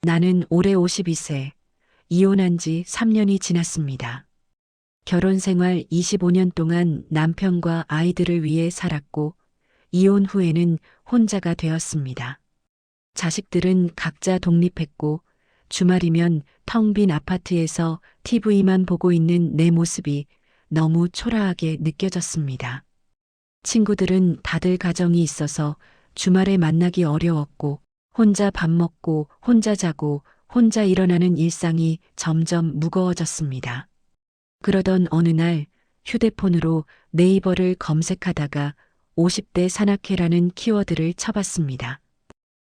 나는 올해 52세, 이혼한 지 3년이 지났습니다. 결혼 생활 25년 동안 남편과 아이들을 위해 살았고, 이혼 후에는 혼자가 되었습니다. 자식들은 각자 독립했고, 주말이면 텅 빈 아파트에서 TV만 보고 있는 내 모습이 너무 초라하게 느껴졌습니다. 친구들은 다들 가정이 있어서 주말에 만나기 어려웠고, 혼자 밥 먹고, 혼자 자고, 혼자 일어나는 일상이 점점 무거워졌습니다. 그러던 어느 날 휴대폰으로 네이버를 검색하다가 50대 산악회라는 키워드를 쳐봤습니다.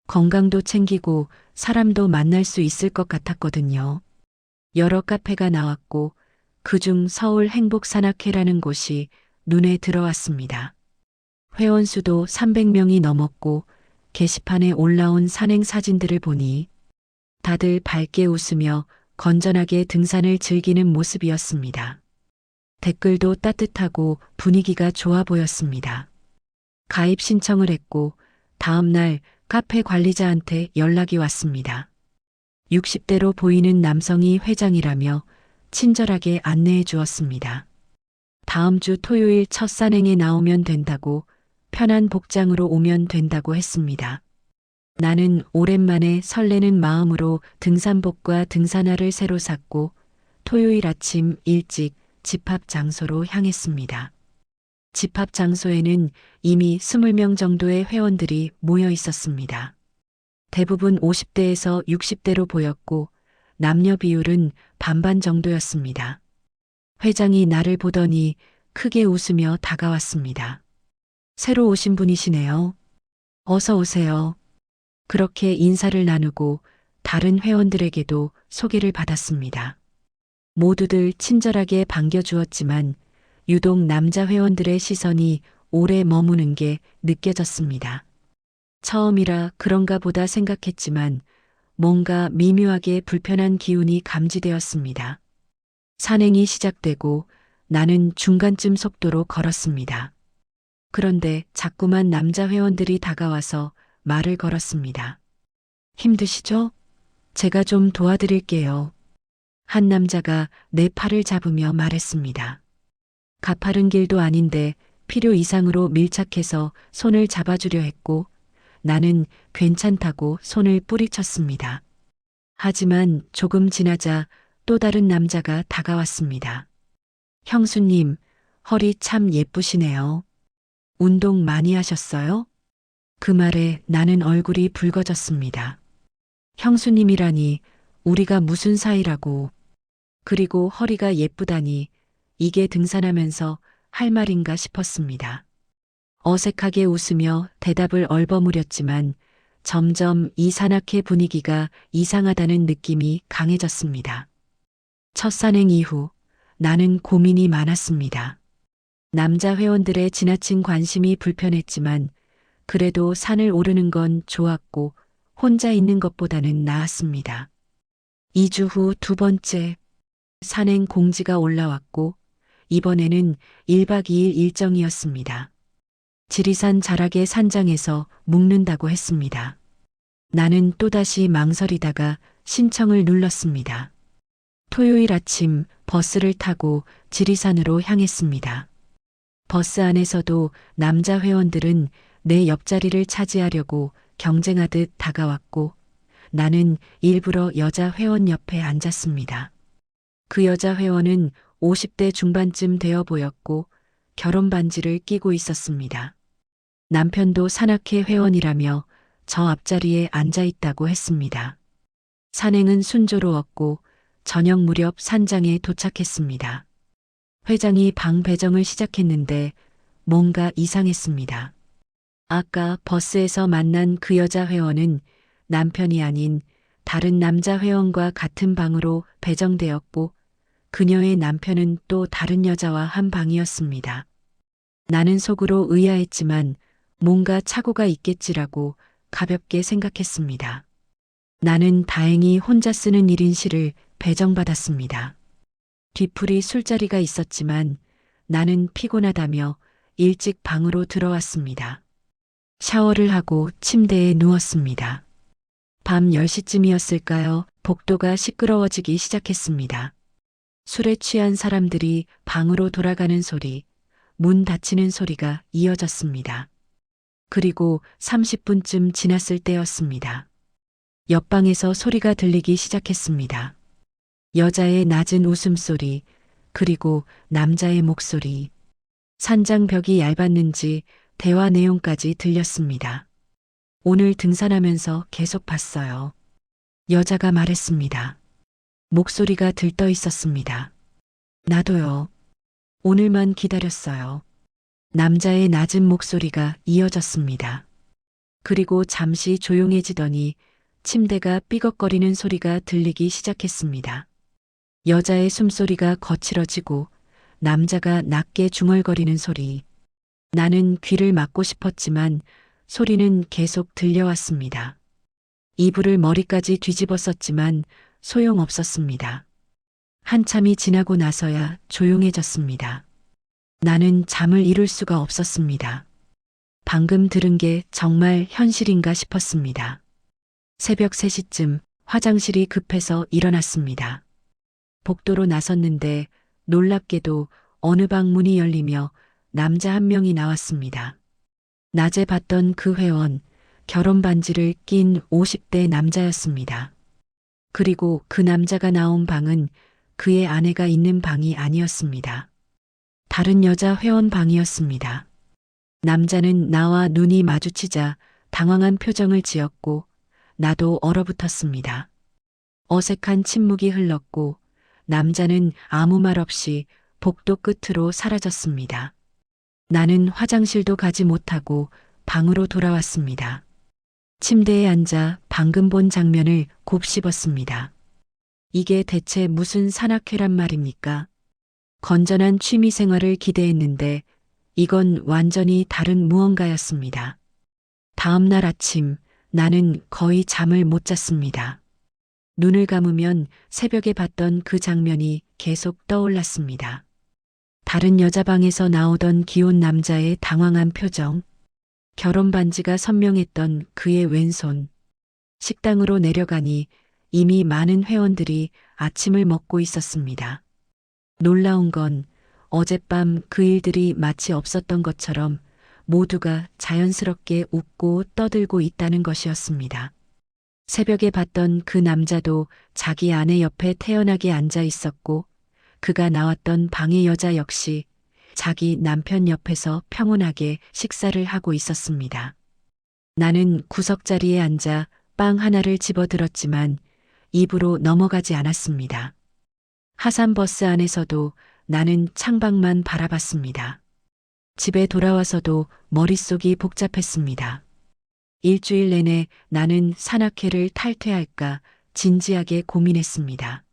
건강도 챙기고 사람도 만날 수 있을 것 같았거든요. 여러 카페가 나왔고 그중 서울 행복산악회라는 곳이 눈에 들어왔습니다. 회원 수도 300명이 넘었고 게시판에 올라온 산행 사진들을 보니 다들 밝게 웃으며 건전하게 등산을 즐기는 모습이었습니다. 댓글도 따뜻하고 분위기가 좋아 보였습니다. 가입 신청을 했고 다음 날 카페 관리자한테 연락이 왔습니다. 60대로 보이는 남성이 회장이라며 친절하게 안내해 주었습니다. 다음 주 토요일 첫 산행에 나오면 된다고, 편한 복장으로 오면 된다고 했습니다. 나는 오랜만에 설레는 마음으로 등산복과 등산화를 새로 샀고 토요일 아침 일찍 집합 장소로 향했습니다. 집합 장소에는 이미 20명 정도의 회원들이 모여 있었습니다. 대부분 50대에서 60대로 보였고 남녀 비율은 반반 정도였습니다. 회장이 나를 보더니 크게 웃으며 다가왔습니다. 새로 오신 분이시네요. 어서 오세요. 그렇게 인사를 나누고 다른 회원들에게도 소개를 받았습니다. 모두들 친절하게 반겨주었지만 유독 남자 회원들의 시선이 오래 머무는 게 느껴졌습니다. 처음이라 그런가 보다 생각했지만 뭔가 미묘하게 불편한 기운이 감지되었습니다. 산행이 시작되고 나는 중간쯤 속도로 걸었습니다. 그런데 자꾸만 남자 회원들이 다가와서 말을 걸었습니다. 힘드시죠? 제가 좀 도와드릴게요. 한 남자가 내 팔을 잡으며 말했습니다. 가파른 길도 아닌데 필요 이상으로 밀착해서 손을 잡아주려 했고 나는 괜찮다고 손을 뿌리쳤습니다. 하지만 조금 지나자 또 다른 남자가 다가왔습니다. 형수님, 허리 참 예쁘시네요. 운동 많이 하셨어요? 그 말에 나는 얼굴이 붉어졌습니다. 형수님이라니 우리가 무슨 사이라고. 그리고 허리가 예쁘다니 이게 등산하면서 할 말인가 싶었습니다. 어색하게 웃으며 대답을 얼버무렸지만 점점 이 산악회 분위기가 이상하다는 느낌이 강해졌습니다. 첫 산행 이후 나는 고민이 많았습니다. 남자 회원들의 지나친 관심이 불편했지만 그래도 산을 오르는 건 좋았고 혼자 있는 것보다는 나았습니다. 2주 후 두 번째 산행 공지가 올라왔고 이번에는 1박 2일 일정이었습니다. 지리산 자락의 산장에서 묵는다고 했습니다. 나는 또다시 망설이다가 신청을 눌렀습니다. 토요일 아침 버스를 타고 지리산으로 향했습니다. 버스 안에서도 남자 회원들은 내 옆자리를 차지하려고 경쟁하듯 다가왔고 나는 일부러 여자 회원 옆에 앉았습니다. 그 여자 회원은 50대 중반쯤 되어 보였고 결혼 반지를 끼고 있었습니다. 남편도 산악회 회원이라며 저 앞자리에 앉아 있다고 했습니다. 산행은 순조로웠고 저녁 무렵 산장에 도착했습니다. 회장이 방 배정을 시작했는데 뭔가 이상했습니다. 아까 버스에서 만난 그 여자 회원은 남편이 아닌 다른 남자 회원과 같은 방으로 배정되었고 그녀의 남편은 또 다른 여자와 한 방이었습니다. 나는 속으로 의아했지만 뭔가 착오가 있겠지라고 가볍게 생각했습니다. 나는 다행히 혼자 쓰는 1인실을 배정받았습니다. 뒤풀이 술자리가 있었지만 나는 피곤하다며 일찍 방으로 들어왔습니다. 샤워를 하고 침대에 누웠습니다. 밤 10시쯤이었을까요? 복도가 시끄러워지기 시작했습니다. 술에 취한 사람들이 방으로 돌아가는 소리, 문 닫히는 소리가 이어졌습니다. 그리고 30분쯤 지났을 때였습니다. 옆방에서 소리가 들리기 시작했습니다. 여자의 낮은 웃음소리, 그리고 남자의 목소리. 산장벽이 얇았는지 대화 내용까지 들렸습니다. 오늘 등산하면서 계속 봤어요. 여자가 말했습니다. 목소리가 들떠 있었습니다. 나도요. 오늘만 기다렸어요. 남자의 낮은 목소리가 이어졌습니다. 그리고 잠시 조용해지더니 침대가 삐걱거리는 소리가 들리기 시작했습니다. 여자의 숨소리가 거칠어지고 남자가 낮게 중얼거리는 소리. 나는 귀를 막고 싶었지만 소리는 계속 들려왔습니다. 이불을 머리까지 뒤집어 썼지만 소용없었습니다. 한참이 지나고 나서야 조용해졌습니다. 나는 잠을 이룰 수가 없었습니다. 방금 들은 게 정말 현실인가 싶었습니다. 새벽 3시쯤 화장실이 급해서 일어났습니다. 복도로 나섰는데 놀랍게도 어느 방 문이 열리며 남자 한 명이 나왔습니다. 낮에 봤던 그 회원, 결혼 반지를 낀 50대 남자였습니다. 그리고 그 남자가 나온 방은 그의 아내가 있는 방이 아니었습니다. 다른 여자 회원 방이었습니다. 남자는 나와 눈이 마주치자 당황한 표정을 지었고 나도 얼어붙었습니다. 어색한 침묵이 흘렀고 남자는 아무 말 없이 복도 끝으로 사라졌습니다. 나는 화장실도 가지 못하고 방으로 돌아왔습니다. 침대에 앉아 방금 본 장면을 곱씹었습니다. 이게 대체 무슨 산악회란 말입니까? 건전한 취미 생활을 기대했는데 이건 완전히 다른 무언가였습니다. 다음 날 아침 나는 거의 잠을 못 잤습니다. 눈을 감으면 새벽에 봤던 그 장면이 계속 떠올랐습니다. 다른 여자 방에서 나오던 귀여운 남자의 당황한 표정, 결혼 반지가 선명했던 그의 왼손, 식당으로 내려가니 이미 많은 회원들이 아침을 먹고 있었습니다. 놀라운 건 어젯밤 그 일들이 마치 없었던 것처럼 모두가 자연스럽게 웃고 떠들고 있다는 것이었습니다. 새벽에 봤던 그 남자도 자기 아내 옆에 태연하게 앉아 있었고 그가 나왔던 방의 여자 역시 자기 남편 옆에서 평온하게 식사를 하고 있었습니다. 나는 구석자리에 앉아 빵 하나를 집어들었지만 입으로 넘어가지 않았습니다. 하산버스 안에서도 나는 창밖만 바라봤습니다. 집에 돌아와서도 머릿속이 복잡했습니다. 일주일 내내 나는 산악회를 탈퇴할까 진지하게 고민했습니다.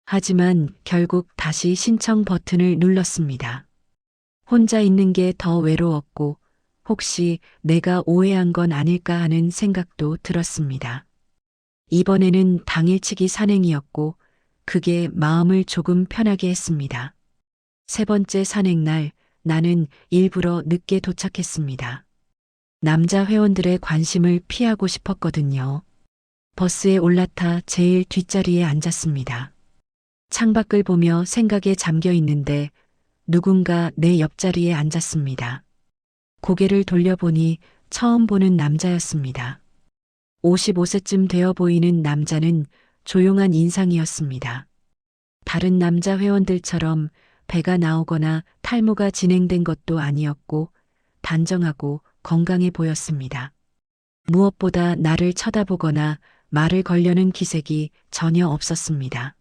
하지만 결국 다시 신청 버튼을 눌렀습니다. 혼자 있는 게 더 외로웠고 혹시 내가 오해한 건 아닐까 하는 생각도 들었습니다. 이번에는 당일치기 산행이었고 그게 마음을 조금 편하게 했습니다. 세 번째 산행날 나는 일부러 늦게 도착했습니다. 남자 회원들의 관심을 피하고 싶었거든요. 버스에 올라타 제일 뒷자리에 앉았습니다. 창밖을 보며 생각에 잠겨 있는데 누군가 내 옆자리에 앉았습니다. 고개를 돌려보니 처음 보는 남자였습니다. 55세쯤 되어 보이는 남자는 조용한 인상이었습니다. 다른 남자 회원들처럼 배가 나오거나 탈모가 진행된 것도 아니었고 단정하고 건강해 보였습니다. 무엇보다 나를 쳐다보거나 말을 걸려는 기색이 전혀 없었습니다.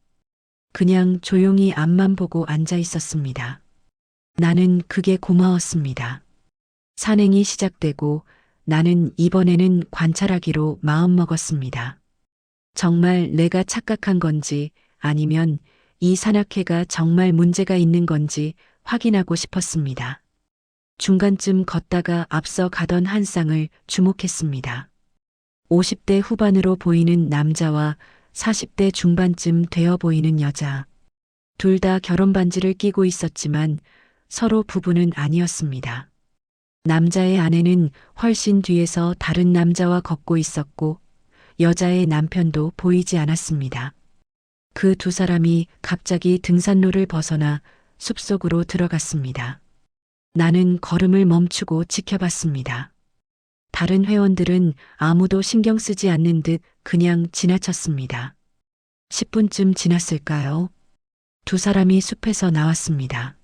그냥 조용히 앞만 보고 앉아 있었습니다. 나는 그게 고마웠습니다. 산행이 시작되고 나는 이번에는 관찰하기로 마음먹었습니다. 정말 내가 착각한 건지 아니면 이 산악회가 정말 문제가 있는 건지 확인하고 싶었습니다. 중간쯤 걷다가 앞서 가던 한 쌍을 주목했습니다. 50대 후반으로 보이는 남자와 40대 중반쯤 되어 보이는 여자. 둘 다 결혼 반지를 끼고 있었지만 서로 부부는 아니었습니다. 남자의 아내는 훨씬 뒤에서 다른 남자와 걷고 있었고 여자의 남편도 보이지 않았습니다. 그 두 사람이 갑자기 등산로를 벗어나 숲속으로 들어갔습니다. 나는 걸음을 멈추고 지켜봤습니다. 다른 회원들은 아무도 신경 쓰지 않는 듯 그냥 지나쳤습니다. 10분쯤 지났을까요? 두 사람이 숲에서 나왔습니다.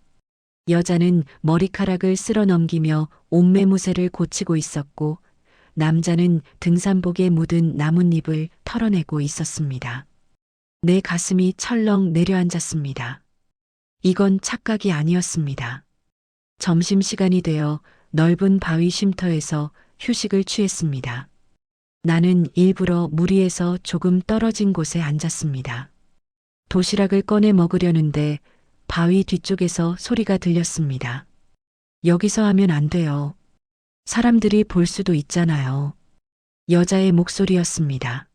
여자는 머리카락을 쓸어 넘기며 옷매무새를 고치고 있었고, 남자는 등산복에 묻은 나뭇잎을 털어내고 있었습니다. 내 가슴이 철렁 내려앉았습니다. 이건 착각이 아니었습니다. 점심시간이 되어 넓은 바위 쉼터에서 휴식을 취했습니다. 나는 일부러 무리에서 조금 떨어진 곳에 앉았습니다. 도시락을 꺼내 먹으려는데 바위 뒤쪽에서 소리가 들렸습니다. 여기서 하면 안 돼요. 사람들이 볼 수도 있잖아요. 여자의 목소리였습니다.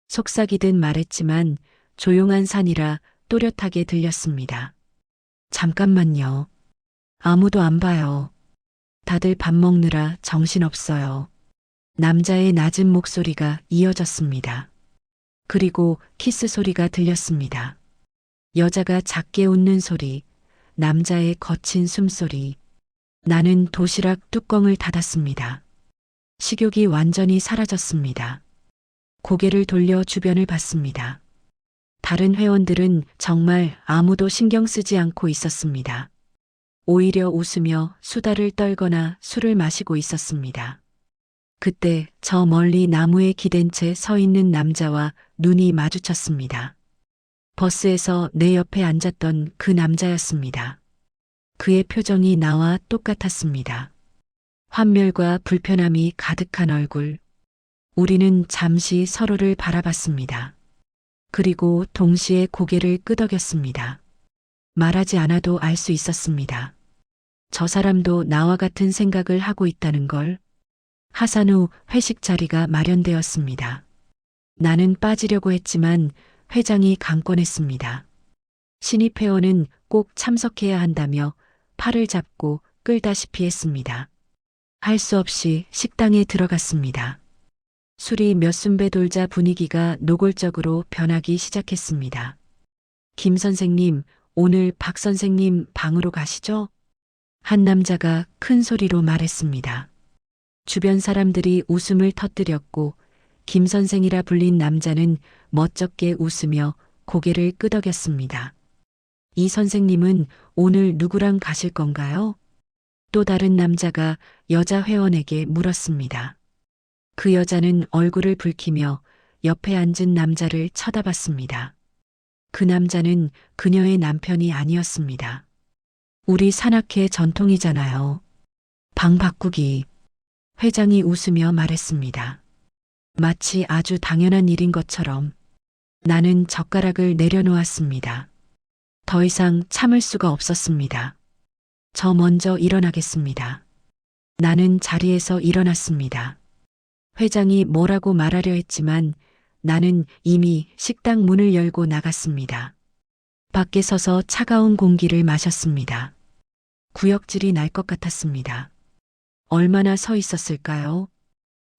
속삭이듯 말했지만 조용한 산이라 또렷하게 들렸습니다. 잠깐만요. 아무도 안 봐요. 다들 밥 먹느라 정신없어요. 남자의 낮은 목소리가 이어졌습니다. 그리고 키스 소리가 들렸습니다. 여자가 작게 웃는 소리, 남자의 거친 숨소리. 나는 도시락 뚜껑을 닫았습니다. 식욕이 완전히 사라졌습니다. 고개를 돌려 주변을 봤습니다. 다른 회원들은 정말 아무도 신경 쓰지 않고 있었습니다. 오히려 웃으며 수다를 떨거나 술을 마시고 있었습니다. 그때 저 멀리 나무에 기댄 채 서 있는 남자와 눈이 마주쳤습니다. 버스에서 내 옆에 앉았던 그 남자였습니다. 그의 표정이 나와 똑같았습니다. 환멸과 불편함이 가득한 얼굴. 우리는 잠시 서로를 바라봤습니다. 그리고 동시에 고개를 끄덕였습니다. 말하지 않아도 알 수 있었습니다. 저 사람도 나와 같은 생각을 하고 있다는 걸. 하산 후 회식 자리가 마련되었습니다. 나는 빠지려고 했지만 회장이 강권했습니다. 신입 회원은 꼭 참석해야 한다며 팔을 잡고 끌다시피 했습니다. 할 수 없이 식당에 들어갔습니다. 술이 몇 순배 돌자 분위기가 노골적으로 변하기 시작했습니다. 김 선생님, 오늘 박 선생님 방으로 가시죠? 한 남자가 큰 소리로 말했습니다. 주변 사람들이 웃음을 터뜨렸고 김 선생이라 불린 남자는 멋쩍게 웃으며 고개를 끄덕였습니다. 이 선생님은 오늘 누구랑 가실 건가요? 또 다른 남자가 여자 회원에게 물었습니다. 그 여자는 얼굴을 붉히며 옆에 앉은 남자를 쳐다봤습니다. 그 남자는 그녀의 남편이 아니었습니다. 우리 산악회 전통이잖아요. 방 바꾸기. 회장이 웃으며 말했습니다. 마치 아주 당연한 일인 것처럼. 나는 젓가락을 내려놓았습니다. 더 이상 참을 수가 없었습니다. 저 먼저 일어나겠습니다. 나는 자리에서 일어났습니다. 회장이 뭐라고 말하려 했지만 나는 이미 식당 문을 열고 나갔습니다. 밖에 서서 차가운 공기를 마셨습니다. 구역질이 날 것 같았습니다. 얼마나 서 있었을까요?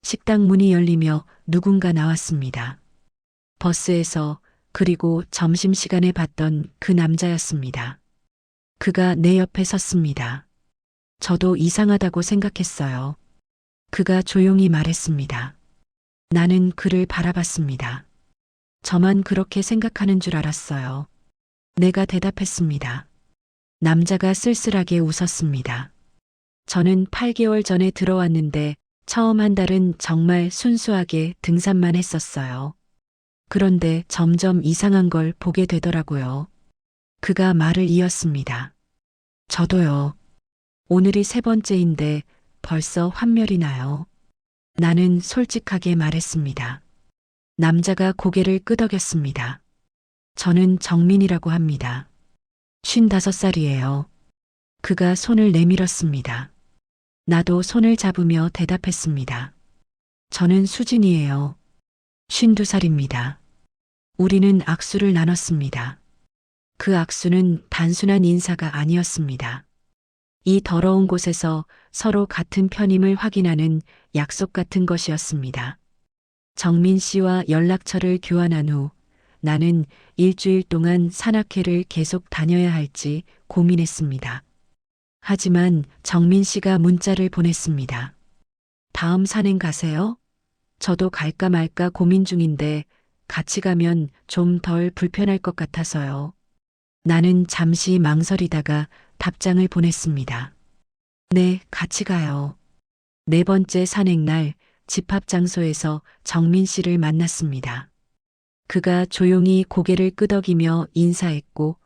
식당 문이 열리며 누군가 나왔습니다. 버스에서 그리고 점심시간에 봤던 그 남자였습니다. 그가 내 옆에 섰습니다. 저도 이상하다고 생각했어요. 그가 조용히 말했습니다. 나는 그를 바라봤습니다. 저만 그렇게 생각하는 줄 알았어요. 내가 대답했습니다. 남자가 쓸쓸하게 웃었습니다. 저는 8개월 전에 들어왔는데 처음 한 달은 정말 순수하게 등산만 했었어요. 그런데 점점 이상한 걸 보게 되더라고요. 그가 말을 이었습니다. 저도요. 오늘이 3번째인데 벌써 환멸이 나요. 나는 솔직하게 말했습니다. 남자가 고개를 끄덕였습니다. 저는 정민이라고 합니다. 55살이에요. 그가 손을 내밀었습니다. 나도 손을 잡으며 대답했습니다. 저는 수진이에요. 52살입니다. 우리는 악수를 나눴습니다. 그 악수는 단순한 인사가 아니었습니다. 이 더러운 곳에서 서로 같은 편임을 확인하는 약속 같은 것이었습니다. 정민 씨와 연락처를 교환한 후 나는 일주일 동안 산악회를 계속 다녀야 할지 고민했습니다. 하지만 정민 씨가 문자를 보냈습니다. 다음 산행 가세요? 저도 갈까 말까 고민 중인데 같이 가면 좀 덜 불편할 것 같아서요. 나는 잠시 망설이다가 답장을 보냈습니다. 네, 같이 가요. 네 번째 산행날 집합 장소에서 정민 씨를 만났습니다. 그가 조용히 고개를 끄덕이며 인사했고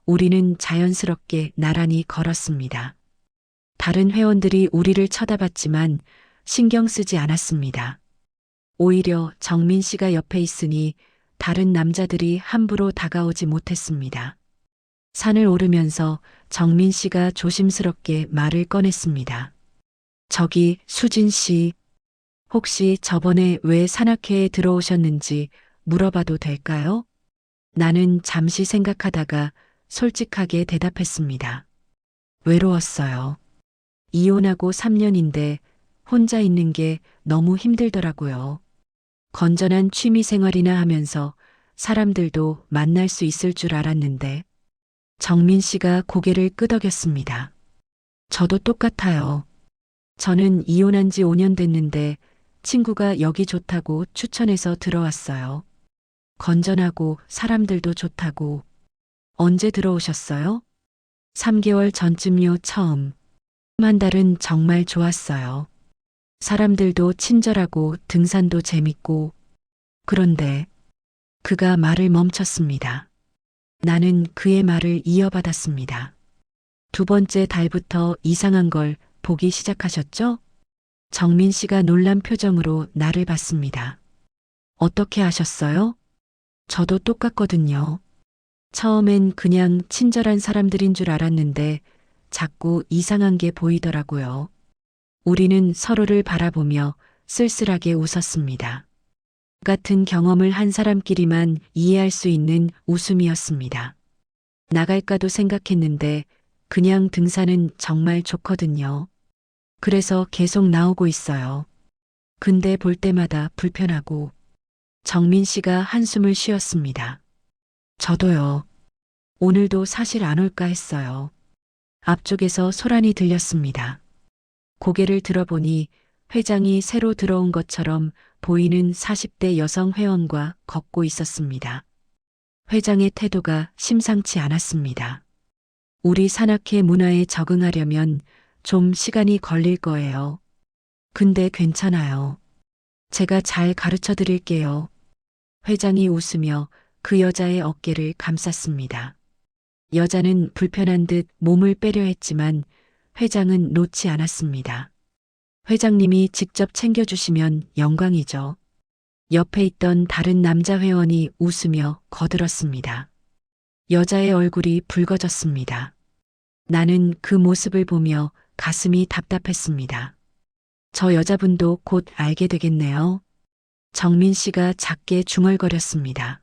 우리는 자연스럽게 나란히 걸었습니다. 다른 회원들이 우리를 쳐다봤지만 신경 쓰지 않았습니다. 오히려 정민 씨가 옆에 있으니 다른 남자들이 함부로 다가오지 못했습니다. 산을 오르면서 정민 씨가 조심스럽게 말을 꺼냈습니다. 저기 수진 씨, 혹시 저번에 왜 산악회에 들어오셨는지 물어봐도 될까요? 나는 잠시 생각하다가 솔직하게 대답했습니다. 외로웠어요. 이혼하고 3년인데 혼자 있는 게 너무 힘들더라고요. 건전한 취미 생활이나 하면서 사람들도 만날 수 있을 줄 알았는데 정민 씨가 고개를 끄덕였습니다. 저도 똑같아요. 저는 이혼한 지 5년 됐는데 친구가 여기 좋다고 추천해서 들어왔어요. 건전하고 사람들도 좋다고. 언제 들어오셨어요? 3개월 전쯤요, 처음. 한 달은 정말 좋았어요. 사람들도 친절하고 등산도 재밌고. 그런데 그가 말을 멈췄습니다. 나는 그의 말을 이어받았습니다. 두 번째 달부터 이상한 걸 보기 시작하셨죠? 정민 씨가 놀란 표정으로 나를 봤습니다. 어떻게 아셨어요? 저도 똑같거든요. 처음엔 그냥 친절한 사람들인 줄 알았는데 자꾸 이상한 게 보이더라고요. 우리는 서로를 바라보며 쓸쓸하게 웃었습니다. 같은 경험을 한 사람끼리만 이해할 수 있는 웃음이었습니다. 나갈까도 생각했는데 그냥 등산은 정말 좋거든요. 그래서 계속 나오고 있어요. 근데 볼 때마다 불편하고. 정민 씨가 한숨을 쉬었습니다. 저도요. 오늘도 사실 안 올까 했어요. 앞쪽에서 소란이 들렸습니다. 고개를 들어보니 회장이 새로 들어온 것처럼 보이는 40대 여성 회원과 걷고 있었습니다. 회장의 태도가 심상치 않았습니다. 우리 산악회 문화에 적응하려면 좀 시간이 걸릴 거예요. 근데 괜찮아요. 제가 잘 가르쳐 드릴게요. 회장이 웃으며 그 여자의 어깨를 감쌌습니다. 여자는 불편한 듯 몸을 빼려 했지만 회장은 놓지 않았습니다. 회장님이 직접 챙겨주시면 영광이죠. 옆에 있던 다른 남자 회원이 웃으며 거들었습니다. 여자의 얼굴이 붉어졌습니다. 나는 그 모습을 보며 가슴이 답답했습니다. 저 여자분도 곧 알게 되겠네요. 정민 씨가 작게 중얼거렸습니다.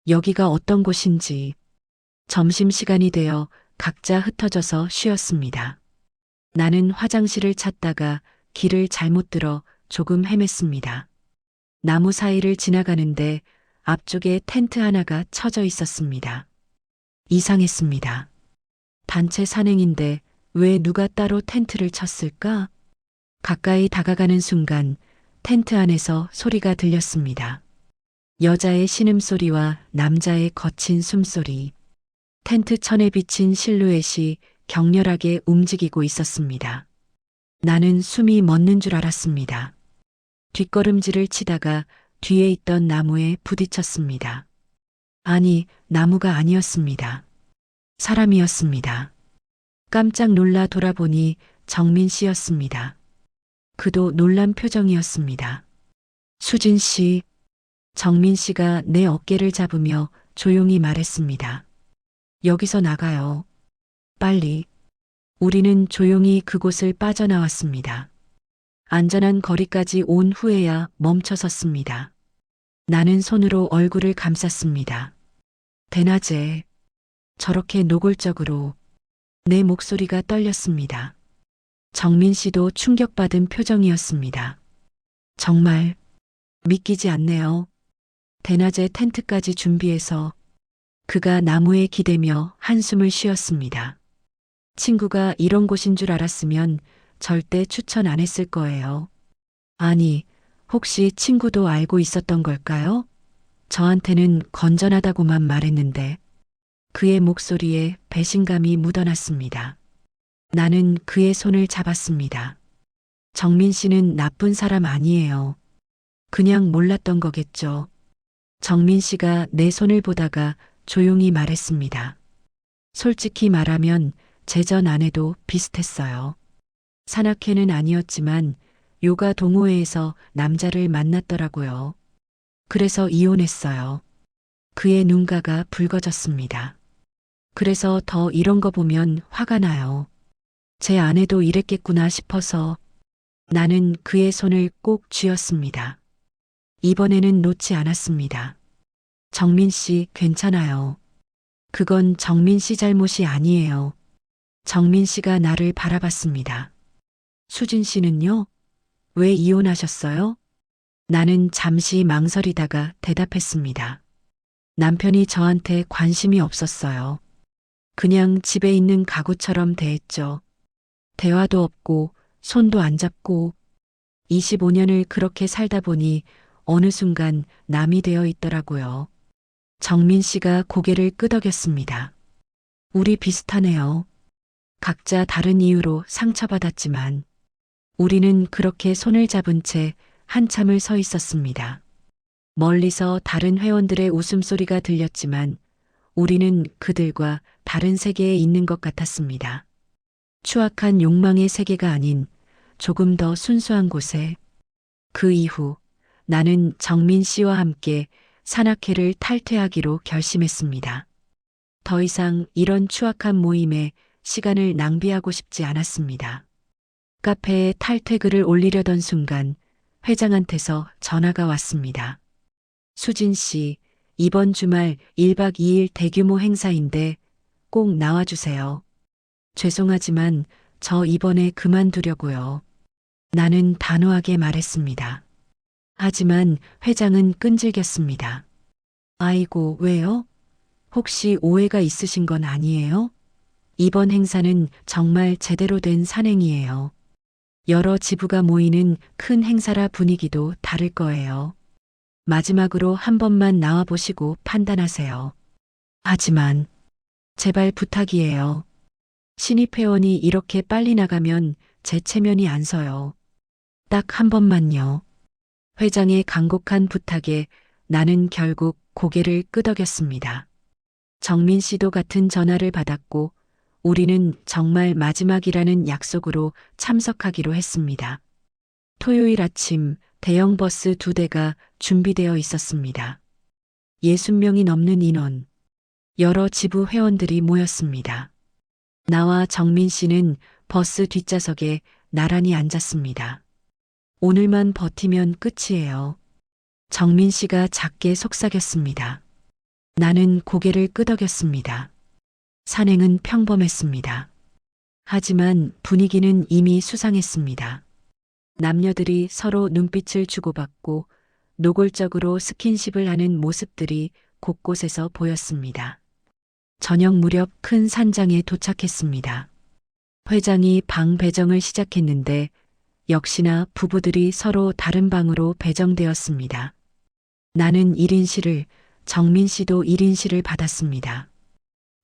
여기가 어떤 곳인지. 점심시간이 되어 각자 흩어져서 쉬었습니다. 나는 화장실을 찾다가 길을 잘못 들어 조금 헤맸습니다. 나무 사이를 지나가는데 앞쪽에 텐트 하나가 쳐져 있었습니다. 이상했습니다. 단체 산행인데 왜 누가 따로 텐트를 쳤을까? 가까이 다가가는 순간 텐트 안에서 소리가 들렸습니다. 여자의 신음소리와 남자의 거친 숨소리. 텐트 천에 비친 실루엣이 격렬하게 움직이고 있었습니다. 나는 숨이 멎는 줄 알았습니다. 뒷걸음질을 치다가 뒤에 있던 나무에 부딪혔습니다. 아니, 나무가 아니었습니다. 사람이었습니다. 깜짝 놀라 돌아보니 정민 씨였습니다. 그도 놀란 표정이었습니다. 수진 씨, 정민 씨가 내 어깨를 잡으며 조용히 말했습니다. 여기서 나가요. 빨리. 우리는 조용히 그곳을 빠져나왔습니다. 안전한 거리까지 온 후에야 멈춰섰습니다. 나는 손으로 얼굴을 감쌌습니다. 대낮에 저렇게 노골적으로. 내 목소리가 떨렸습니다. 정민 씨도 충격받은 표정이었습니다. 정말 믿기지 않네요. 대낮에 텐트까지 준비해서 그가 나무에 기대며 한숨을 쉬었습니다. 친구가 이런 곳인 줄 알았으면 절대 추천 안 했을 거예요. 아니, 혹시 친구도 알고 있었던 걸까요? 저한테는 건전하다고만 말했는데 그의 목소리에 배신감이 묻어났습니다. 나는 그의 손을 잡았습니다. 정민 씨는 나쁜 사람 아니에요. 그냥 몰랐던 거겠죠. 정민 씨가 내 손을 보다가 조용히 말했습니다. 솔직히 말하면 제 전 아내도 비슷했어요. 산악회는 아니었지만 요가 동호회에서 남자를 만났더라고요. 그래서 이혼했어요. 그의 눈가가 붉어졌습니다. 그래서 더 이런 거 보면 화가 나요. 제 아내도 이랬겠구나 싶어서 나는 그의 손을 꼭 쥐었습니다. 이번에는 놓지 않았습니다. 정민 씨 괜찮아요. 그건 정민 씨 잘못이 아니에요. 정민 씨가 나를 바라봤습니다. 수진 씨는요? 왜 이혼하셨어요? 나는 잠시 망설이다가 대답했습니다. 남편이 저한테 관심이 없었어요. 그냥 집에 있는 가구처럼 대했죠. 대화도 없고 손도 안 잡고 25년을 그렇게 살다 보니 어느 순간 남이 되어 있더라고요. 정민 씨가 고개를 끄덕였습니다. 우리 비슷하네요. 각자 다른 이유로 상처받았지만 우리는 그렇게 손을 잡은 채 한참을 서 있었습니다. 멀리서 다른 회원들의 웃음소리가 들렸지만 우리는 그들과 다른 세계에 있는 것 같았습니다. 추악한 욕망의 세계가 아닌 조금 더 순수한 곳에. 그 이후 나는 정민 씨와 함께 산악회를 탈퇴하기로 결심했습니다. 더 이상 이런 추악한 모임에 시간을 낭비하고 싶지 않았습니다. 카페에 탈퇴글을 올리려던 순간 회장한테서 전화가 왔습니다. 수진 씨, 이번 주말 1박 2일 대규모 행사인데 꼭 나와주세요. 죄송하지만 저 이번에 그만두려고요. 나는 단호하게 말했습니다. 하지만 회장은 끈질겼습니다. 아이고, 왜요? 혹시 오해가 있으신 건 아니에요? 이번 행사는 정말 제대로 된 산행이에요. 여러 지부가 모이는 큰 행사라 분위기도 다를 거예요. 마지막으로 한 번만 나와보시고 판단하세요. 하지만 제발 부탁이에요. 신입 회원이 이렇게 빨리 나가면 제 체면이 안 서요. 딱 한 번만요. 회장의 간곡한 부탁에 나는 결국 고개를 끄덕였습니다. 정민 씨도 같은 전화를 받았고 우리는 정말 마지막이라는 약속으로 참석하기로 했습니다. 토요일 아침 대형 버스 2대가 준비되어 있었습니다. 60명이 넘는 인원, 여러 지부 회원들이 모였습니다. 나와 정민 씨는 버스 뒷좌석에 나란히 앉았습니다. 오늘만 버티면 끝이에요. 정민 씨가 작게 속삭였습니다. 나는 고개를 끄덕였습니다. 산행은 평범했습니다. 하지만 분위기는 이미 수상했습니다. 남녀들이 서로 눈빛을 주고받고 노골적으로 스킨십을 하는 모습들이 곳곳에서 보였습니다. 저녁 무렵 큰 산장에 도착했습니다. 회장이 방 배정을 시작했는데 역시나 부부들이 서로 다른 방으로 배정되었습니다. 나는 1인실을, 정민 씨도 1인실을 받았습니다.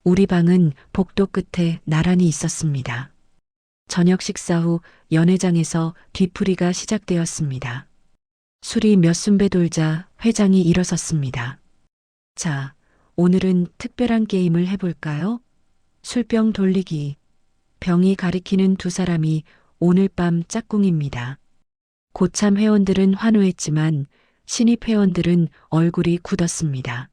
우리 방은 복도 끝에 나란히 있었습니다. 저녁 식사 후 연회장에서 뒤풀이가 시작되었습니다. 술이 몇 순배 돌자 회장이 일어섰습니다. 자, 오늘은 특별한 게임을 해볼까요? 술병 돌리기. 병이 가리키는 두 사람이 오늘 밤 짝꿍입니다. 고참 회원들은 환호했지만 신입 회원들은 얼굴이 굳었습니다.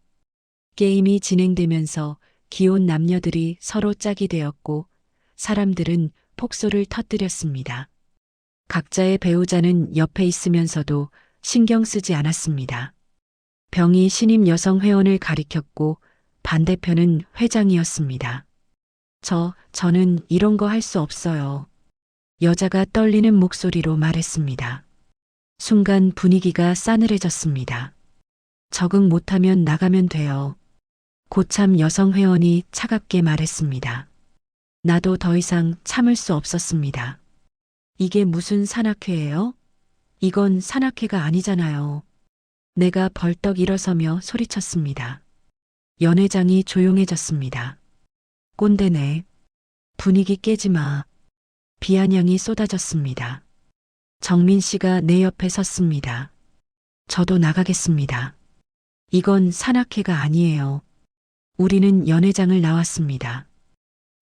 게임이 진행되면서 기혼 남녀들이 서로 짝이 되었고 사람들은 폭소를 터뜨렸습니다. 각자의 배우자는 옆에 있으면서도 신경 쓰지 않았습니다. 병이 신입 여성 회원을 가리켰고 반대편은 회장이었습니다. 저는 이런 거 할 수 없어요. 여자가 떨리는 목소리로 말했습니다. 순간 분위기가 싸늘해졌습니다. 적응 못하면 나가면 돼요. 고참 여성 회원이 차갑게 말했습니다. 나도 더 이상 참을 수 없었습니다. 이게 무슨 산악회예요? 이건 산악회가 아니잖아요. 내가 벌떡 일어서며 소리쳤습니다. 연회장이 조용해졌습니다. 꼰대네. 분위기 깨지 마. 비아냥이 쏟아졌습니다. 정민 씨가 내 옆에 섰습니다. 저도 나가겠습니다. 이건 산악회가 아니에요. 우리는 연회장을 나왔습니다.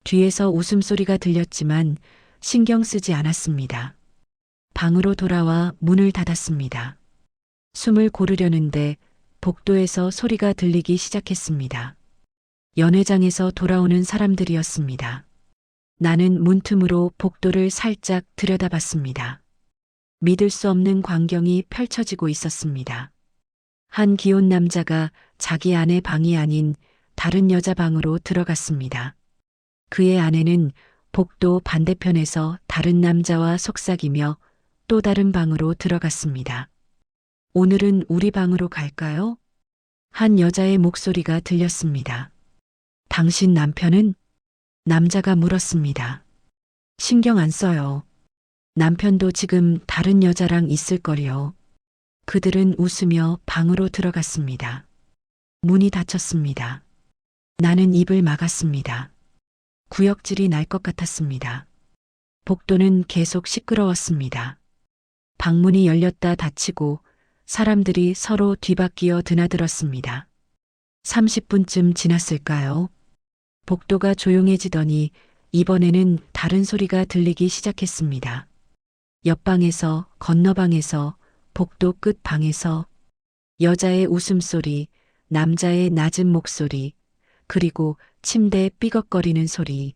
뒤에서 웃음소리가 들렸지만 신경 쓰지 않았습니다. 방으로 돌아와 문을 닫았습니다. 숨을 고르려는데 복도에서 소리가 들리기 시작했습니다. 연회장에서 돌아오는 사람들이었습니다. 나는 문틈으로 복도를 살짝 들여다봤습니다. 믿을 수 없는 광경이 펼쳐지고 있었습니다. 한 귀여운 남자가 자기 아내 방이 아닌 다른 여자 방으로 들어갔습니다. 그의 아내는 복도 반대편에서 다른 남자와 속삭이며 또 다른 방으로 들어갔습니다. 오늘은 우리 방으로 갈까요? 한 여자의 목소리가 들렸습니다. 당신 남편은? 남자가 물었습니다. 신경 안 써요. 남편도 지금 다른 여자랑 있을 거리요. 그들은 웃으며 방으로 들어갔습니다. 문이 닫혔습니다. 나는 입을 막았습니다. 구역질이 날 것 같았습니다. 복도는 계속 시끄러웠습니다. 방문이 열렸다 닫히고 사람들이 서로 뒤바뀌어 드나들었습니다. 30분쯤 지났을까요? 복도가 조용해지더니 이번에는 다른 소리가 들리기 시작했습니다. 옆방에서, 건너방에서, 복도 끝 방에서 여자의 웃음소리, 남자의 낮은 목소리, 그리고 침대에 삐걱거리는 소리.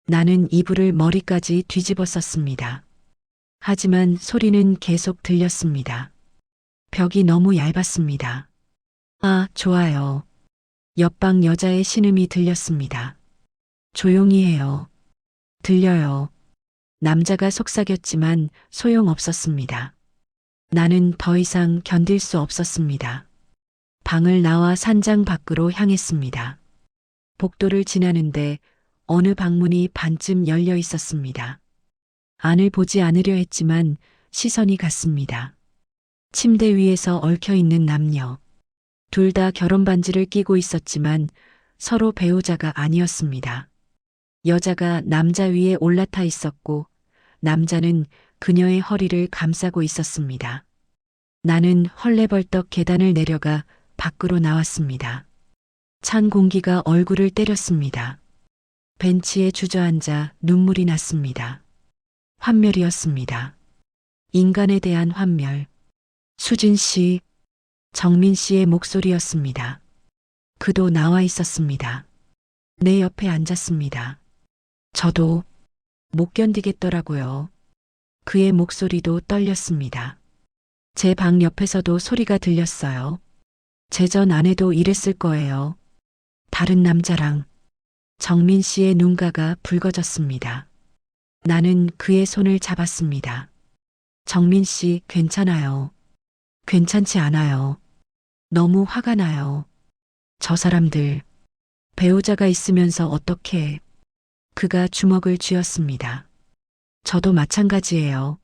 나는 이불을 머리까지 뒤집어 썼습니다. 하지만 소리는 계속 들렸습니다. 벽이 너무 얇았습니다. 아, 좋아요. 옆방 여자의 신음이 들렸습니다. 조용히 해요. 들려요. 남자가 속삭였지만 소용없었습니다. 나는 더 이상 견딜 수 없었습니다. 방을 나와 산장 밖으로 향했습니다. 복도를 지나는데 어느 방문이 반쯤 열려 있었습니다. 안을 보지 않으려 했지만 시선이 갔습니다. 침대 위에서 얽혀 있는 남녀. 둘 다 결혼 반지를 끼고 있었지만 서로 배우자가 아니었습니다. 여자가 남자 위에 올라타 있었고 남자는 그녀의 허리를 감싸고 있었습니다. 나는 헐레벌떡 계단을 내려가 밖으로 나왔습니다. 찬 공기가 얼굴을 때렸습니다. 벤치에 주저앉아 눈물이 났습니다. 환멸이었습니다. 인간에 대한 환멸. 수진 씨, 정민 씨의 목소리였습니다. 그도 나와 있었습니다. 내 옆에 앉았습니다. 저도 못 견디겠더라고요. 그의 목소리도 떨렸습니다. 제 방 옆에서도 소리가 들렸어요. 제 전 아내도 이랬을 거예요. 다른 남자랑. 정민 씨의 눈가가 붉어졌습니다. 나는 그의 손을 잡았습니다. 정민 씨, 괜찮아요. 괜찮지 않아요. 너무 화가 나요. 저 사람들, 배우자가 있으면서 어떻게. 그가 주먹을 쥐었습니다. 저도 마찬가지예요.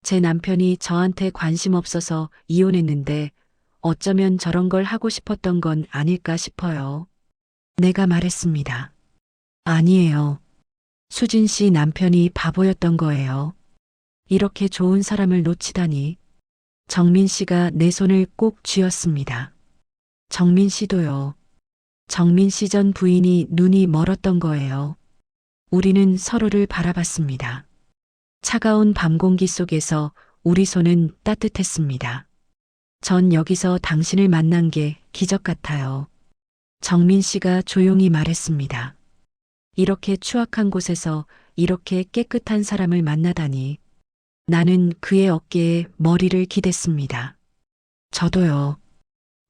제 남편이 저한테 관심 없어서 이혼했는데 어쩌면 저런 걸 하고 싶었던 건 아닐까 싶어요. 내가 말했습니다. 아니에요. 수진 씨 남편이 바보였던 거예요. 이렇게 좋은 사람을 놓치다니. 정민 씨가 내 손을 꼭 쥐었습니다. 정민 씨도요. 정민 씨 전 부인이 눈이 멀었던 거예요. 우리는 서로를 바라봤습니다. 차가운 밤 공기 속에서 우리 손은 따뜻했습니다. 전 여기서 당신을 만난 게 기적 같아요. 정민 씨가 조용히 말했습니다. 이렇게 추악한 곳에서 이렇게 깨끗한 사람을 만나다니. 나는 그의 어깨에 머리를 기댔습니다. 저도요.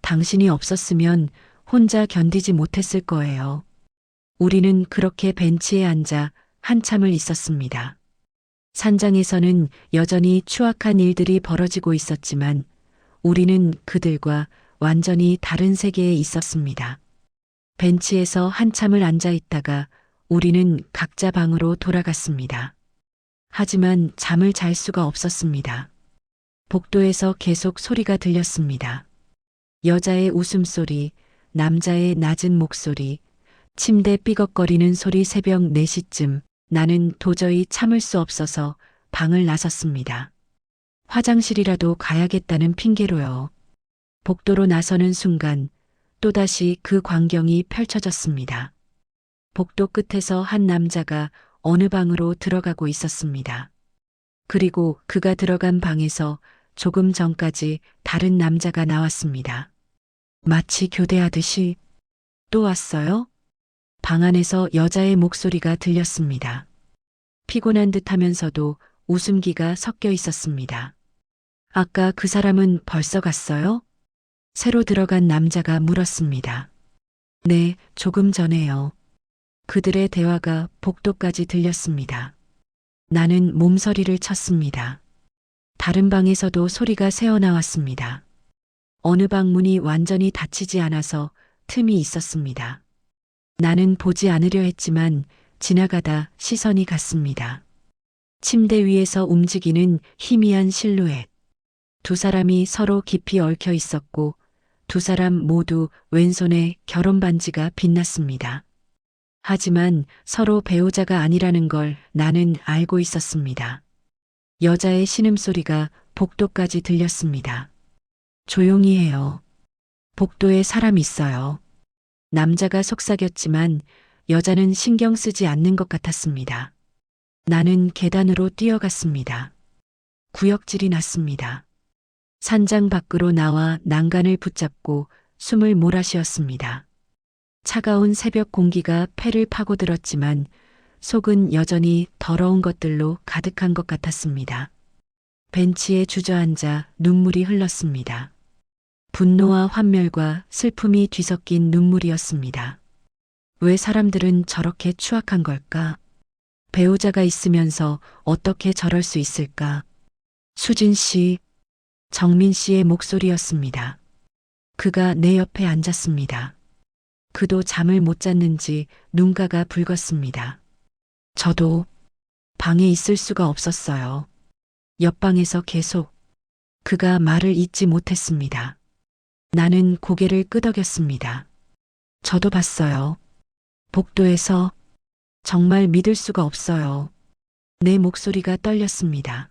당신이 없었으면 혼자 견디지 못했을 거예요. 우리는 그렇게 벤치에 앉아 한참을 있었습니다. 산장에서는 여전히 추악한 일들이 벌어지고 있었지만 우리는 그들과 완전히 다른 세계에 있었습니다. 벤치에서 한참을 앉아 있다가 우리는 각자 방으로 돌아갔습니다. 하지만 잠을 잘 수가 없었습니다. 복도에서 계속 소리가 들렸습니다. 여자의 웃음소리, 남자의 낮은 목소리, 침대 삐걱거리는 소리. 새벽 4시쯤 나는 도저히 참을 수 없어서 방을 나섰습니다. 화장실이라도 가야겠다는 핑계로요. 복도로 나서는 순간 또다시 그 광경이 펼쳐졌습니다. 복도 끝에서 한 남자가 어느 방으로 들어가고 있었습니다. 그리고 그가 들어간 방에서 조금 전까지 다른 남자가 나왔습니다. 마치 교대하듯이 또 왔어요? 방 안에서 여자의 목소리가 들렸습니다. 피곤한 듯 하면서도 웃음기가 섞여 있었습니다. 아까 그 사람은 벌써 갔어요? 새로 들어간 남자가 물었습니다. 네, 조금 전에요. 그들의 대화가 복도까지 들렸습니다. 나는 몸서리를 쳤습니다. 다른 방에서도 소리가 새어나왔습니다. 어느 방 문이 완전히 닫히지 않아서 틈이 있었습니다. 나는 보지 않으려 했지만 지나가다 시선이 갔습니다. 침대 위에서 움직이는 희미한 실루엣. 두 사람이 서로 깊이 얽혀 있었고 두 사람 모두 왼손에 결혼 반지가 빛났습니다. 하지만 서로 배우자가 아니라는 걸 나는 알고 있었습니다. 여자의 신음소리가 복도까지 들렸습니다. 조용히 해요. 복도에 사람 있어요. 남자가 속삭였지만 여자는 신경 쓰지 않는 것 같았습니다. 나는 계단으로 뛰어갔습니다. 구역질이 났습니다. 산장 밖으로 나와 난간을 붙잡고 숨을 몰아쉬었습니다. 차가운 새벽 공기가 폐를 파고들었지만 속은 여전히 더러운 것들로 가득한 것 같았습니다. 벤치에 주저앉아 눈물이 흘렀습니다. 분노와 환멸과 슬픔이 뒤섞인 눈물이었습니다. 왜 사람들은 저렇게 추악한 걸까? 배우자가 있으면서 어떻게 저럴 수 있을까? 수진 씨, 정민 씨의 목소리였습니다. 그가 내 옆에 앉았습니다. 그도 잠을 못 잤는지 눈가가 붉었습니다. 저도 방에 있을 수가 없었어요. 옆방에서 계속 그가 말을 잇지 못했습니다. 나는 고개를 끄덕였습니다. 저도 봤어요. 복도에서 정말 믿을 수가 없어요. 내 목소리가 떨렸습니다.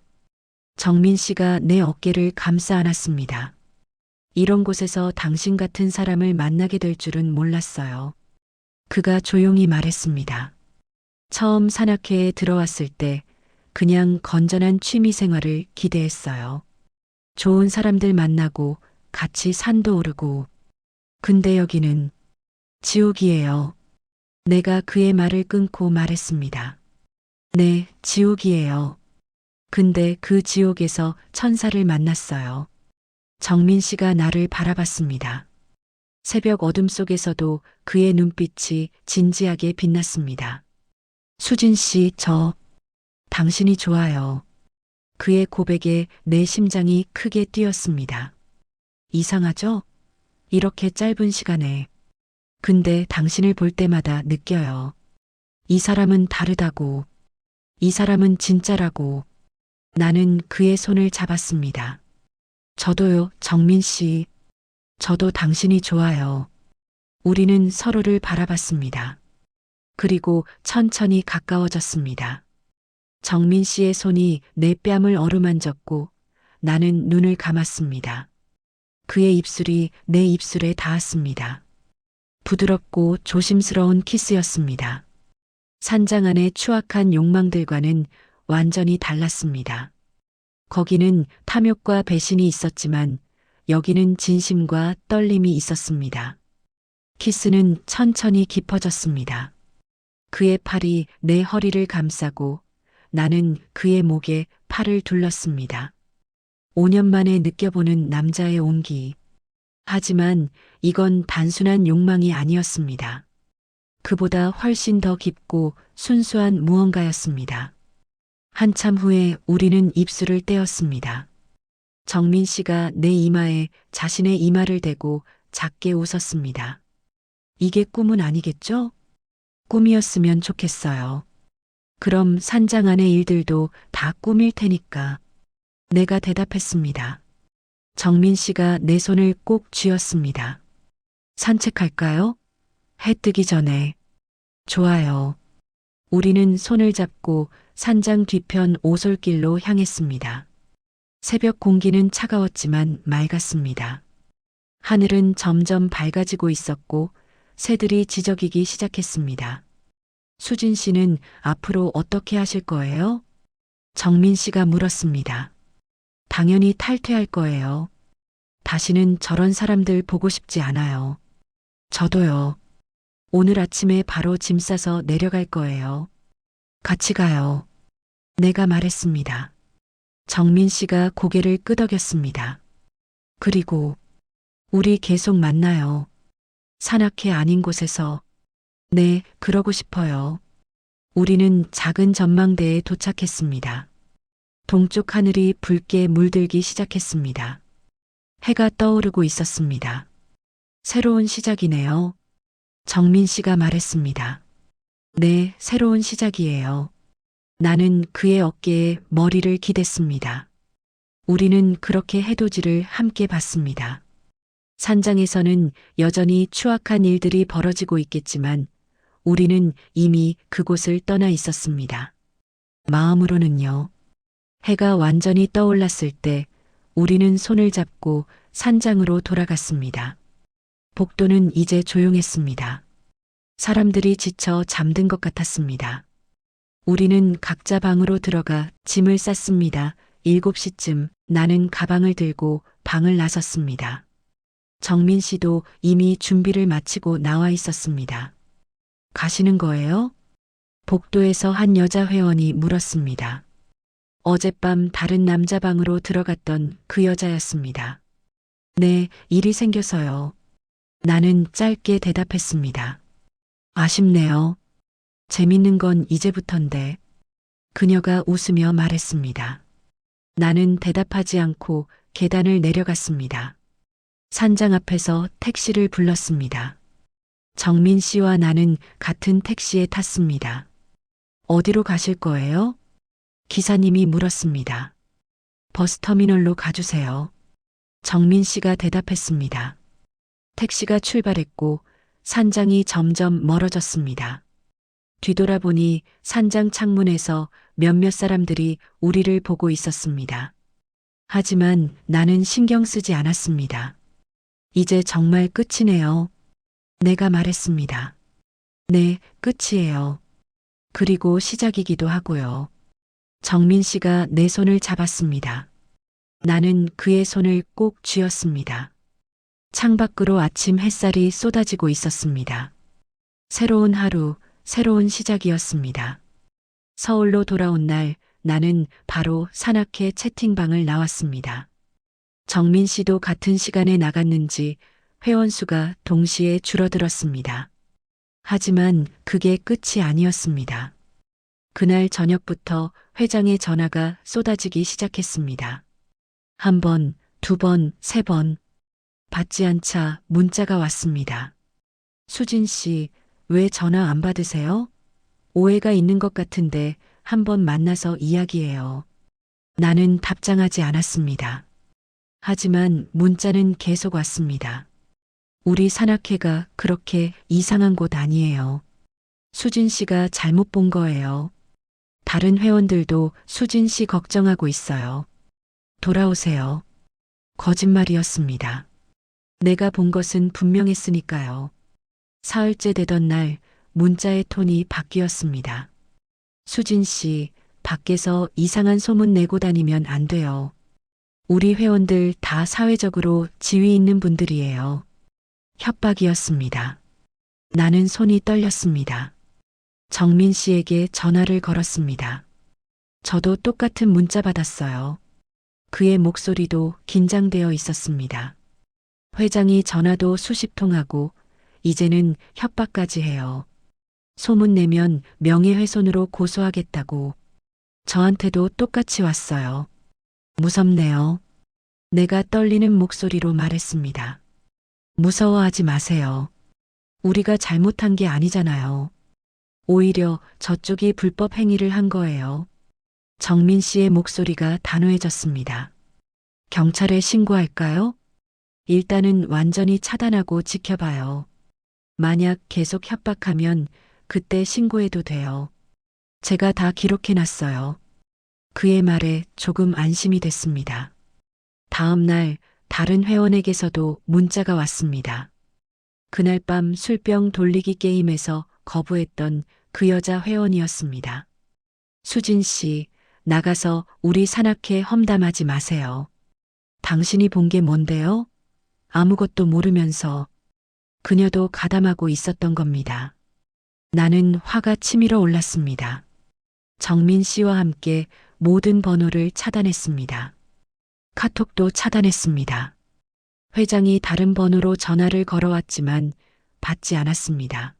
정민 씨가 내 어깨를 감싸 안았습니다. 이런 곳에서 당신 같은 사람을 만나게 될 줄은 몰랐어요. 그가 조용히 말했습니다. 처음 산악회에 들어왔을 때 그냥 건전한 취미 생활을 기대했어요. 좋은 사람들 만나고 같이 산도 오르고. 근데 여기는 지옥이에요. 내가 그의 말을 끊고 말했습니다. 네, 지옥이에요. 근데 그 지옥에서 천사를 만났어요. 정민 씨가 나를 바라봤습니다. 새벽 어둠 속에서도 그의 눈빛이 진지하게 빛났습니다. 수진 씨, 당신이 좋아요. 그의 고백에 내 심장이 크게 뛰었습니다. 이상하죠? 이렇게 짧은 시간에. 근데 당신을 볼 때마다 느껴요. 이 사람은 다르다고. 이 사람은 진짜라고. 나는 그의 손을 잡았습니다. 저도요, 정민 씨. 저도 당신이 좋아요. 우리는 서로를 바라봤습니다. 그리고 천천히 가까워졌습니다. 정민 씨의 손이 내 뺨을 어루만졌고 나는 눈을 감았습니다. 그의 입술이 내 입술에 닿았습니다. 부드럽고 조심스러운 키스였습니다. 산장 안의 추악한 욕망들과는 완전히 달랐습니다. 거기는 탐욕과 배신이 있었지만 여기는 진심과 떨림이 있었습니다. 키스는 천천히 깊어졌습니다. 그의 팔이 내 허리를 감싸고 나는 그의 목에 팔을 둘렀습니다. 5년 만에 느껴보는 남자의 온기. 하지만 이건 단순한 욕망이 아니었습니다. 그보다 훨씬 더 깊고 순수한 무언가였습니다. 한참 후에 우리는 입술을 떼었습니다. 정민 씨가 내 이마에 자신의 이마를 대고 작게 웃었습니다. 이게 꿈은 아니겠죠? 꿈이었으면 좋겠어요. 그럼 산장 안의 일들도 다 꿈일 테니까. 내가 대답했습니다. 정민 씨가 내 손을 꼭 쥐었습니다. 산책할까요? 해 뜨기 전에. 좋아요. 우리는 손을 잡고 산장 뒤편 오솔길로 향했습니다. 새벽 공기는 차가웠지만 맑았습니다. 하늘은 점점 밝아지고 있었고 새들이 지저귀기 시작했습니다. 수진 씨는 앞으로 어떻게 하실 거예요? 정민 씨가 물었습니다. 당연히 탈퇴할 거예요. 다시는 저런 사람들 보고 싶지 않아요. 저도요. 오늘 아침에 바로 짐 싸서 내려갈 거예요. 같이 가요. 내가 말했습니다. 정민 씨가 고개를 끄덕였습니다. 그리고 우리 계속 만나요. 산악회 아닌 곳에서. 네, 그러고 싶어요. 우리는 작은 전망대에 도착했습니다. 동쪽 하늘이 붉게 물들기 시작했습니다. 해가 떠오르고 있었습니다. 새로운 시작이네요. 정민 씨가 말했습니다. 네, 새로운 시작이에요. 나는 그의 어깨에 머리를 기댔습니다. 우리는 그렇게 해돋이를 함께 봤습니다. 산장에서는 여전히 추악한 일들이 벌어지고 있겠지만 우리는 이미 그곳을 떠나 있었습니다. 마음으로는요. 해가 완전히 떠올랐을 때 우리는 손을 잡고 산장으로 돌아갔습니다. 복도는 이제 조용했습니다. 사람들이 지쳐 잠든 것 같았습니다. 우리는 각자 방으로 들어가 짐을 쌌습니다. 7시쯤 나는 가방을 들고 방을 나섰습니다. 정민 씨도 이미 준비를 마치고 나와 있었습니다. 가시는 거예요? 복도에서 한 여자 회원이 물었습니다. 어젯밤 다른 남자 방으로 들어갔던 그 여자였습니다. 네, 일이 생겨서요. 나는 짧게 대답했습니다. 아쉽네요. 재밌는 건 이제부턴데. 그녀가 웃으며 말했습니다. 나는 대답하지 않고 계단을 내려갔습니다. 산장 앞에서 택시를 불렀습니다. 정민 씨와 나는 같은 택시에 탔습니다. 어디로 가실 거예요? 기사님이 물었습니다. 버스터미널로 가주세요. 정민 씨가 대답했습니다. 택시가 출발했고 산장이 점점 멀어졌습니다. 뒤돌아보니 산장 창문에서 몇몇 사람들이 우리를 보고 있었습니다. 하지만 나는 신경 쓰지 않았습니다. 이제 정말 끝이네요. 내가 말했습니다. 네, 끝이에요. 그리고 시작이기도 하고요. 정민 씨가 내 손을 잡았습니다. 나는 그의 손을 꼭 쥐었습니다. 창밖으로 아침 햇살이 쏟아지고 있었습니다. 새로운 하루, 새로운 시작이었습니다. 서울로 돌아온 날 나는 바로 산악회 채팅방을 나왔습니다. 정민 씨도 같은 시간에 나갔는지 회원 수가 동시에 줄어들었습니다. 하지만 그게 끝이 아니었습니다. 그날 저녁부터 회장의 전화가 쏟아지기 시작했습니다. 한 번, 두 번, 세 번. 받지 않자 문자가 왔습니다. 수진 씨, 왜 전화 안 받으세요? 오해가 있는 것 같은데 한번 만나서 이야기해요. 나는 답장하지 않았습니다. 하지만 문자는 계속 왔습니다. 우리 산악회가 그렇게 이상한 곳 아니에요. 수진 씨가 잘못 본 거예요. 다른 회원들도 수진 씨 걱정하고 있어요. 돌아오세요. 거짓말이었습니다. 내가 본 것은 분명했으니까요. 사흘째 되던 날 문자의 톤이 바뀌었습니다. 수진 씨, 밖에서 이상한 소문 내고 다니면 안 돼요. 우리 회원들 다 사회적으로 지위 있는 분들이에요. 협박이었습니다. 나는 손이 떨렸습니다. 정민 씨에게 전화를 걸었습니다. 저도 똑같은 문자 받았어요. 그의 목소리도 긴장되어 있었습니다. 회장이 전화도 수십 통하고 이제는 협박까지 해요. 소문 내면 명예훼손으로 고소하겠다고. 저한테도 똑같이 왔어요. 무섭네요. 내가 떨리는 목소리로 말했습니다. 무서워하지 마세요. 우리가 잘못한 게 아니잖아요. 오히려 저쪽이 불법 행위를 한 거예요. 정민 씨의 목소리가 단호해졌습니다. 경찰에 신고할까요? 일단은 완전히 차단하고 지켜봐요. 만약 계속 협박하면 그때 신고해도 돼요. 제가 다 기록해놨어요. 그의 말에 조금 안심이 됐습니다. 다음 날 다른 회원에게서도 문자가 왔습니다. 그날 밤 술병 돌리기 게임에서 거부했던 그 여자 회원이었습니다. 수진 씨, 나가서 우리 산악회 험담하지 마세요. 당신이 본 게 뭔데요? 아무것도 모르면서 그녀도 가담하고 있었던 겁니다. 나는 화가 치밀어 올랐습니다. 정민 씨와 함께 모든 번호를 차단했습니다. 카톡도 차단했습니다. 회장이 다른 번호로 전화를 걸어왔지만 받지 않았습니다.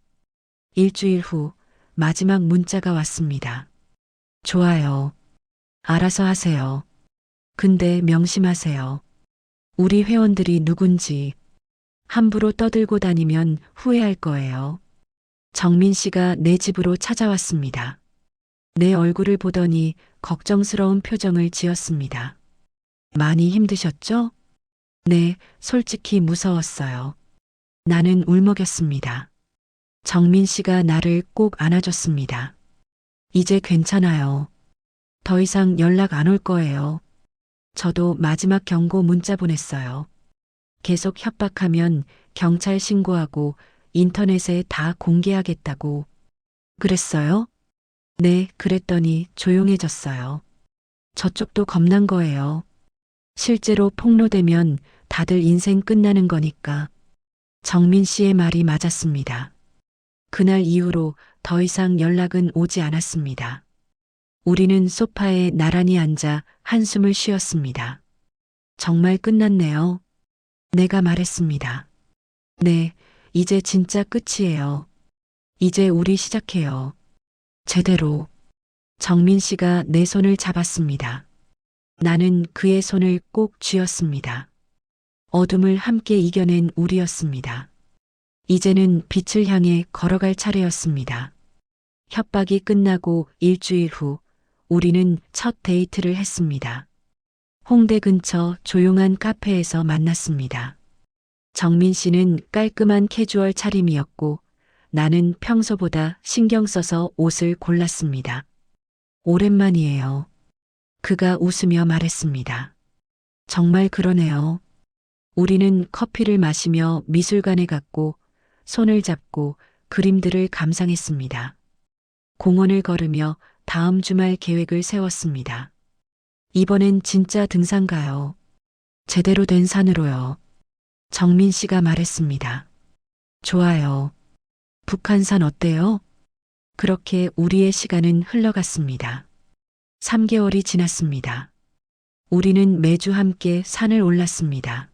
일주일 후 마지막 문자가 왔습니다. 좋아요. 알아서 하세요. 근데 명심하세요. 우리 회원들이 누군지 함부로 떠들고 다니면 후회할 거예요. 정민 씨가 내 집으로 찾아왔습니다. 내 얼굴을 보더니 걱정스러운 표정을 지었습니다. 많이 힘드셨죠? 네, 솔직히 무서웠어요. 나는 울먹였습니다. 정민 씨가 나를 꼭 안아줬습니다. 이제 괜찮아요. 더 이상 연락 안 올 거예요. 저도 마지막 경고 문자 보냈어요. 계속 협박하면 경찰 신고하고 인터넷에 다 공개하겠다고. 그랬어요? 네, 그랬더니 조용해졌어요. 저쪽도 겁난 거예요. 실제로 폭로되면 다들 인생 끝나는 거니까. 정민 씨의 말이 맞았습니다. 그날 이후로 더 이상 연락은 오지 않았습니다. 우리는 소파에 나란히 앉아 한숨을 쉬었습니다. 정말 끝났네요. 내가 말했습니다. 네, 이제 진짜 끝이에요. 이제 우리 시작해요. 제대로. 정민 씨가 내 손을 잡았습니다. 나는 그의 손을 꼭 쥐었습니다. 어둠을 함께 이겨낸 우리였습니다. 이제는 빛을 향해 걸어갈 차례였습니다. 협박이 끝나고 일주일 후 우리는 첫 데이트를 했습니다. 홍대 근처 조용한 카페에서 만났습니다. 정민 씨는 깔끔한 캐주얼 차림이었고 나는 평소보다 신경 써서 옷을 골랐습니다. 오랜만이에요. 그가 웃으며 말했습니다. 정말 그러네요. 우리는 커피를 마시며 미술관에 갔고 손을 잡고 그림들을 감상했습니다. 공원을 걸으며 다음 주말 계획을 세웠습니다. 이번엔 진짜 등산 가요. 제대로 된 산으로요. 정민 씨가 말했습니다. 좋아요. 북한산 어때요? 그렇게 우리의 시간은 흘러갔습니다. 3개월이 지났습니다. 우리는 매주 함께 산을 올랐습니다.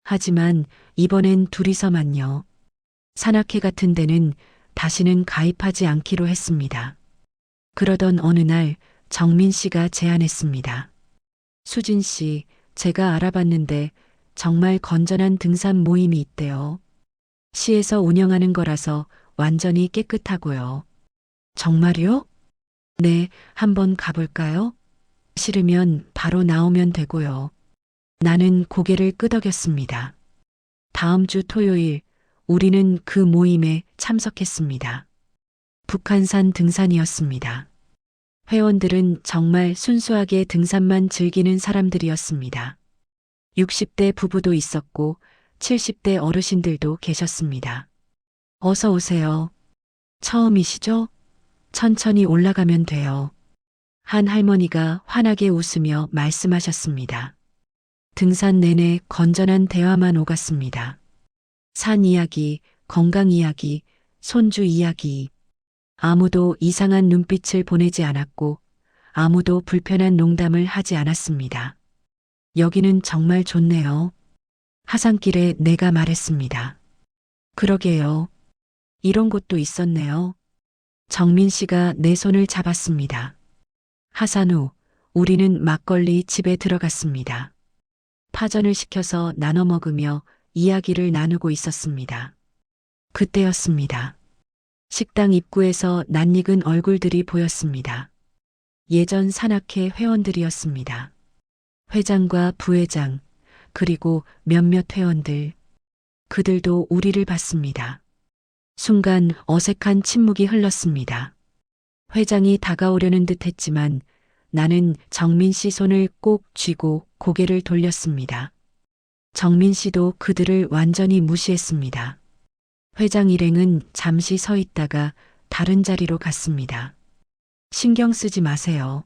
하지만 이번엔 둘이서만요. 산악회 같은 데는 다시는 가입하지 않기로 했습니다. 그러던 어느 날 정민 씨가 제안했습니다. 수진 씨, 제가 알아봤는데 정말 건전한 등산 모임이 있대요. 시에서 운영하는 거라서 완전히 깨끗하고요. 정말요? 네, 한번 가볼까요? 싫으면 바로 나오면 되고요. 나는 고개를 끄덕였습니다. 다음 주 토요일 우리는 그 모임에 참석했습니다. 북한산 등산이었습니다. 회원들은 정말 순수하게 등산만 즐기는 사람들이었습니다. 60대 부부도 있었고 70대 어르신들도 계셨습니다. 어서 오세요. 처음이시죠? 천천히 올라가면 돼요. 한 할머니가 환하게 웃으며 말씀하셨습니다. 등산 내내 건전한 대화만 오갔습니다. 산 이야기, 건강 이야기, 손주 이야기. 아무도 이상한 눈빛을 보내지 않았고 아무도 불편한 농담을 하지 않았습니다. 여기는 정말 좋네요. 하산길에 내가 말했습니다. 그러게요. 이런 곳도 있었네요. 정민 씨가 내 손을 잡았습니다. 하산 후 우리는 막걸리 집에 들어갔습니다. 파전을 시켜서 나눠 먹으며 이야기를 나누고 있었습니다. 그때였습니다. 식당 입구에서 낯익은 얼굴들이 보였습니다. 예전 산악회 회원들이었습니다. 회장과 부회장, 그리고 몇몇 회원들. 그들도 우리를 봤습니다. 순간 어색한 침묵이 흘렀습니다. 회장이 다가오려는 듯 했지만 나는 정민 씨 손을 꼭 쥐고 고개를 돌렸습니다. 정민 씨도 그들을 완전히 무시했습니다. 회장 일행은 잠시 서 있다가 다른 자리로 갔습니다. 신경 쓰지 마세요.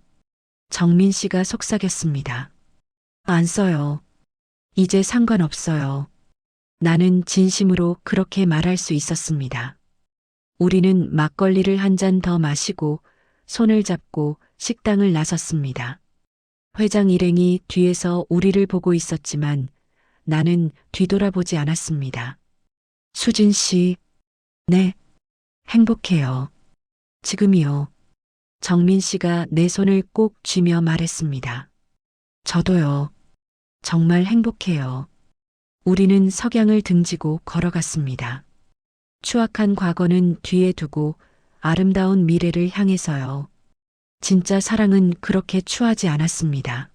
정민 씨가 속삭였습니다. 안 써요. 이제 상관없어요. 나는 진심으로 그렇게 말할 수 있었습니다. 우리는 막걸리를 한 잔 더 마시고 손을 잡고 식당을 나섰습니다. 회장 일행이 뒤에서 우리를 보고 있었지만 나는 뒤돌아보지 않았습니다. 수진 씨, 네, 행복해요. 지금이요. 정민 씨가 내 손을 꼭 쥐며 말했습니다. 저도요. 정말 행복해요. 우리는 석양을 등지고 걸어갔습니다. 추악한 과거는 뒤에 두고 아름다운 미래를 향해서요. 진짜 사랑은 그렇게 추하지 않았습니다.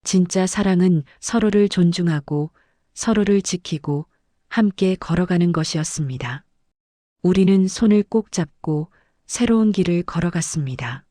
진짜 사랑은 서로를 존중하고 서로를 지키고 함께 걸어가는 것이었습니다. 우리는 손을 꼭 잡고 새로운 길을 걸어갔습니다.